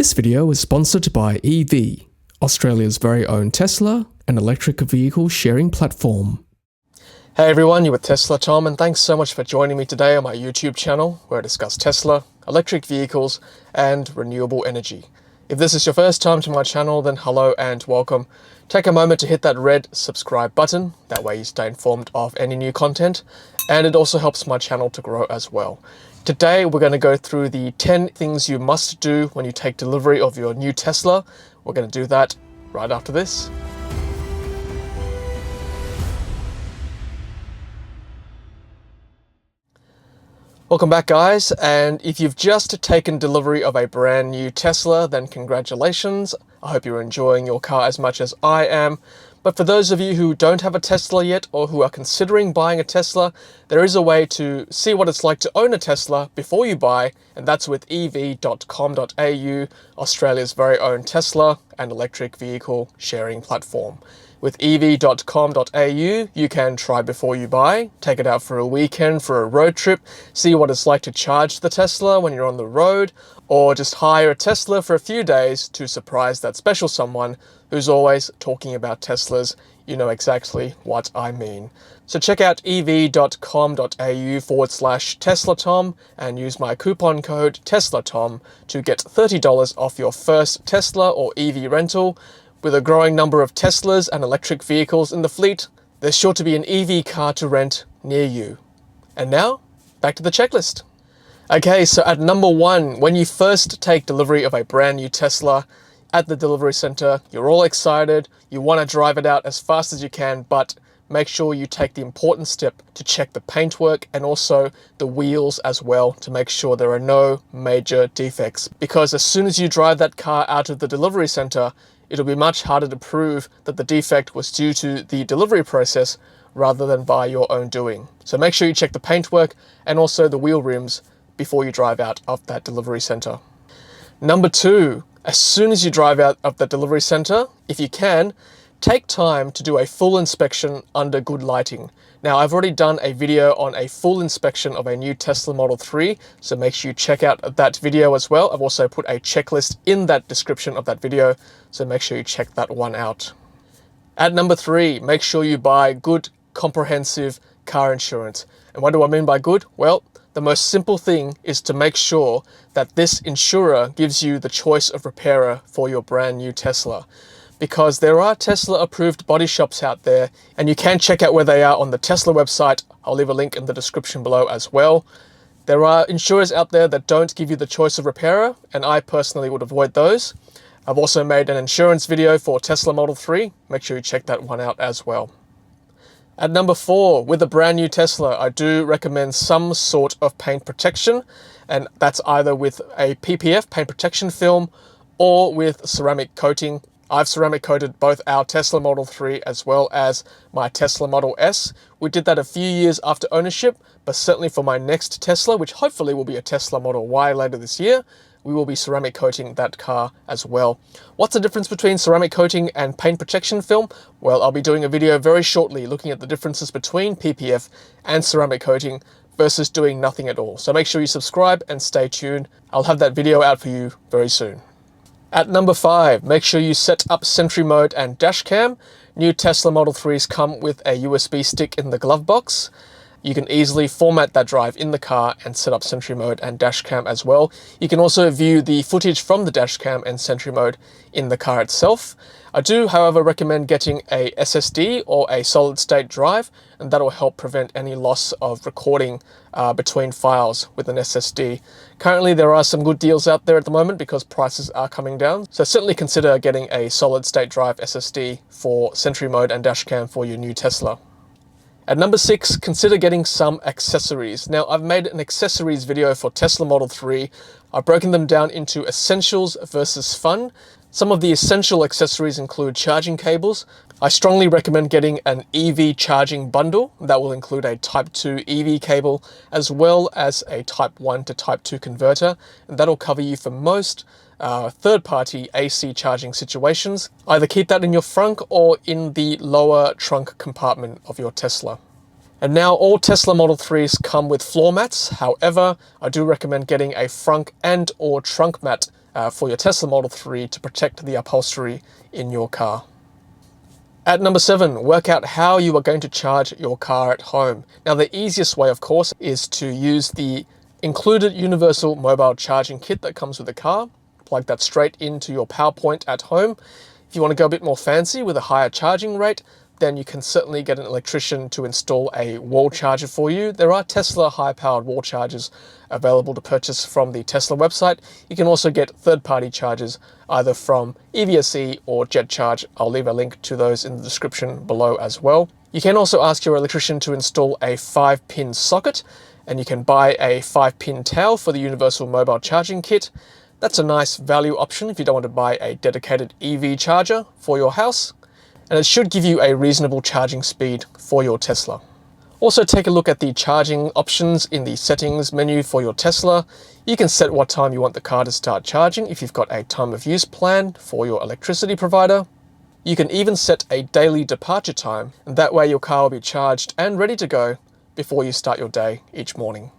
This video is sponsored by evee, Australia's very own Tesla and electric vehicle sharing platform. Hey everyone, you're with Tesla Tom, and thanks so much for joining me today on my YouTube channel where I discuss Tesla, electric vehicles, and renewable energy. If this is your first time to my channel, then hello and welcome. Take a moment to hit that red subscribe button, that way you stay informed of any new content, and it also helps my channel to grow as well. Today we're going to go through the 10 things you must do when you take delivery of your new Tesla. We're going to do that right after this. Welcome back guys, and if you've just taken delivery of a brand new Tesla, then congratulations. I hope you're enjoying your car as much as I am. But for those of you who don't have a Tesla yet or who are considering buying a Tesla, there is a way to see what it's like to own a Tesla before you buy, and that's with evee.com.au, Australia's very own Tesla and electric vehicle sharing platform. With evee.com.au, you can try before you buy, take it out for a weekend, for a road trip, see what it's like to charge the Tesla when you're on the road, or just hire a Tesla for a few days to surprise that special someone who's always talking about Teslas. You know exactly what I mean. So check out evee.com.au/TeslaTom and use my coupon code TeslaTom to get $30 off your first Tesla or EV rental. With a growing number of Teslas and electric vehicles in the fleet, there's sure to be an EV car to rent near you. And now, back to the checklist. Okay, so at number 1, when you first take delivery of a brand new Tesla at the delivery center, you're all excited, you want to drive it out as fast as you can, but make sure you take the important step to check the paintwork and also the wheels as well to make sure there are no major defects. Because as soon as you drive that car out of the delivery center, it'll be much harder to prove that the defect was due to the delivery process rather than by your own doing. So make sure you check the paintwork and also the wheel rims before you drive out of that delivery center. Number 2, as soon as you drive out of the delivery center, if you can, take time to do a full inspection under good lighting. Now, I've already done a video on a full inspection of a new Tesla Model 3, so make sure you check out that video as well. I've also put a checklist in that description of that video, so make sure you check that one out. At number 3, make sure you buy good, comprehensive car insurance. And what do I mean by good? Well, the most simple thing is to make sure that this insurer gives you the choice of repairer for your brand new Tesla. Because there are Tesla approved body shops out there, and you can check out where they are on the Tesla website. I'll leave a link in the description below as well. There are insurers out there that don't give you the choice of repairer, and I personally would avoid those. I've also made an insurance video for Tesla Model 3. Make sure you check that one out as well. At number 4, with a brand new Tesla, I do recommend some sort of paint protection, and that's either with a PPF, paint protection film, or with ceramic coating. I've ceramic coated both our Tesla Model 3 as well as my Tesla Model S. We did that a few years after ownership, but certainly for my next Tesla, which hopefully will be a Tesla Model Y later this year, we will be ceramic coating that car as well. What's the difference between ceramic coating and paint protection film? Well, I'll be doing a video very shortly looking at the differences between PPF and ceramic coating versus doing nothing at all. So make sure you subscribe and stay tuned. I'll have that video out for you very soon. At number 5, make sure you set up Sentry mode and Dashcam. New Tesla Model 3s come with a USB stick in the glove box. You can easily format that drive in the car and set up Sentry mode and Dashcam as well. You can also view the footage from the Dashcam and Sentry mode in the car itself. I do, however, recommend getting a SSD or a solid state drive, and that will help prevent any loss of recording between files with an SSD. Currently, there are some good deals out there at the moment because prices are coming down. So certainly consider getting a solid state drive SSD for Sentry mode and Dashcam for your new Tesla. At number 6, consider getting some accessories. Now, I've made an accessories video for Tesla Model 3. I've broken them down into essentials versus fun. Some of the essential accessories include charging cables. I strongly recommend getting an EV charging bundle. That will include a Type 2 EV cable as well as a Type 1 to Type 2 converter, and that'll cover you for most third-party AC charging situations. Either keep that in your frunk or in the lower trunk compartment of your Tesla. And now all Tesla Model 3s come with floor mats. However, I do recommend getting a frunk and or trunk mat for your Tesla Model 3 to protect the upholstery in your car. At number 7, work out how you are going to charge your car at home. Now, the easiest way, of course, is to use the included universal mobile charging kit that comes with the car. Plug that straight into your power point at home. If you want to go a bit more fancy with a higher charging rate, then you can certainly get an electrician to install a wall charger for you. There are Tesla high-powered wall chargers available to purchase from the Tesla website. You can also get third-party chargers either from evee or JetCharge. I'll leave a link to those in the description below as well. You can also ask your electrician to install a 5-pin socket, and you can buy a 5-pin towel for the universal mobile charging kit. That's a nice value option if you don't want to buy a dedicated EV charger for your house. And it should give you a reasonable charging speed for your Tesla. Also, take a look at the charging options in the settings menu for your Tesla. You can set what time you want the car to start charging if you've got a time of use plan for your electricity provider. You can even set a daily departure time, and that way your car will be charged and ready to go before you start your day each morning.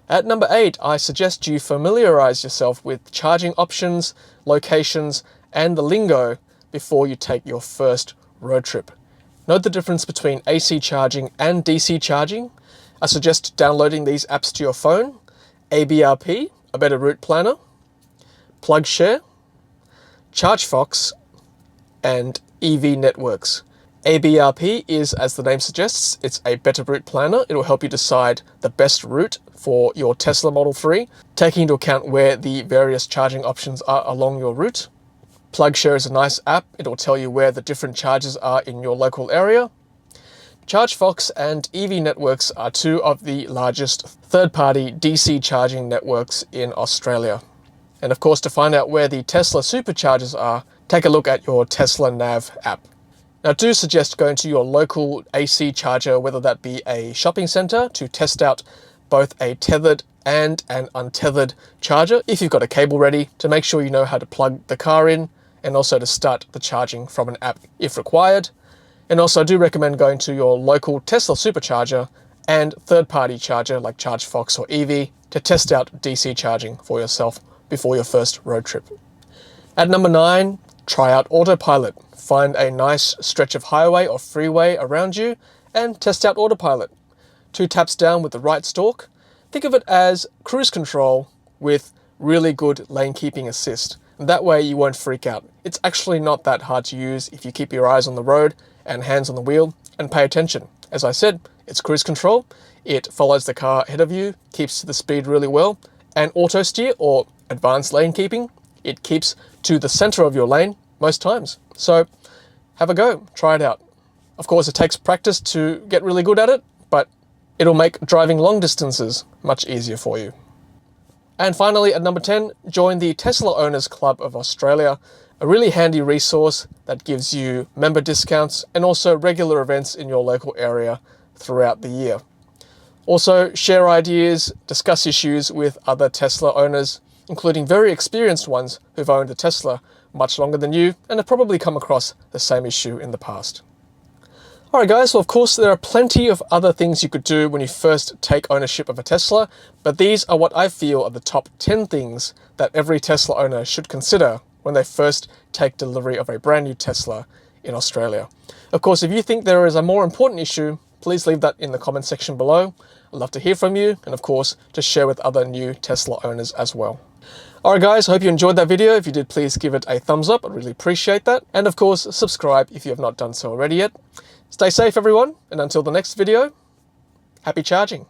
At number 8, I suggest you familiarize yourself with charging options, locations, and the lingo before you take your first road trip. Note the difference between AC charging and DC charging. I suggest downloading these apps to your phone: ABRP, a better route planner, PlugShare, ChargeFox, and EV Networks. ABRP is, as the name suggests, it's a better route planner. It will help you decide the best route for your Tesla Model 3, taking into account where the various charging options are along your route. PlugShare is a nice app. It will tell you where the different chargers are in your local area. ChargeFox and EV Networks are two of the largest third-party DC charging networks in Australia. And of course, to find out where the Tesla superchargers are, take a look at your Tesla Nav app. Now, I do suggest going to your local AC charger, whether that be a shopping centre, to test out both a tethered and an untethered charger if you've got a cable ready, to make sure you know how to plug the car in, and also to start the charging from an app if required. And also, I do recommend going to your local Tesla supercharger and third-party charger like ChargeFox or EV to test out DC charging for yourself before your first road trip. At number 9, try out Autopilot. Find a nice stretch of highway or freeway around you and test out Autopilot. 2 taps down with the right stalk. Think of it as cruise control with really good lane keeping assist. And that way you won't freak out. It's actually not that hard to use if you keep your eyes on the road and hands on the wheel and pay attention. As I said, it's cruise control. It follows the car ahead of you, keeps to the speed really well, and auto steer or advanced lane keeping, it keeps to the center of your lane most times. So have a go, try it out. Of course, it takes practice to get really good at it, but it'll make driving long distances much easier for you. And finally, at number 10, join the Tesla Owners Club of Australia, a really handy resource that gives you member discounts and also regular events in your local area throughout the year. Also, share ideas, discuss issues with other Tesla owners, including very experienced ones who've owned a Tesla much longer than you and have probably come across the same issue in the past. Alright guys, well of course there are plenty of other things you could do when you first take ownership of a Tesla, but these are what I feel are the top 10 things that every Tesla owner should consider when they first take delivery of a brand new Tesla in Australia. Of course, if you think there is a more important issue, please leave that in the comment section below. I'd love to hear from you, and of course, to share with other new Tesla owners as well. Alright guys, I hope you enjoyed that video. If you did, please give it a thumbs up. I'd really appreciate that. And of course, subscribe if you have not done so already yet. Stay safe everyone, and until the next video, happy charging.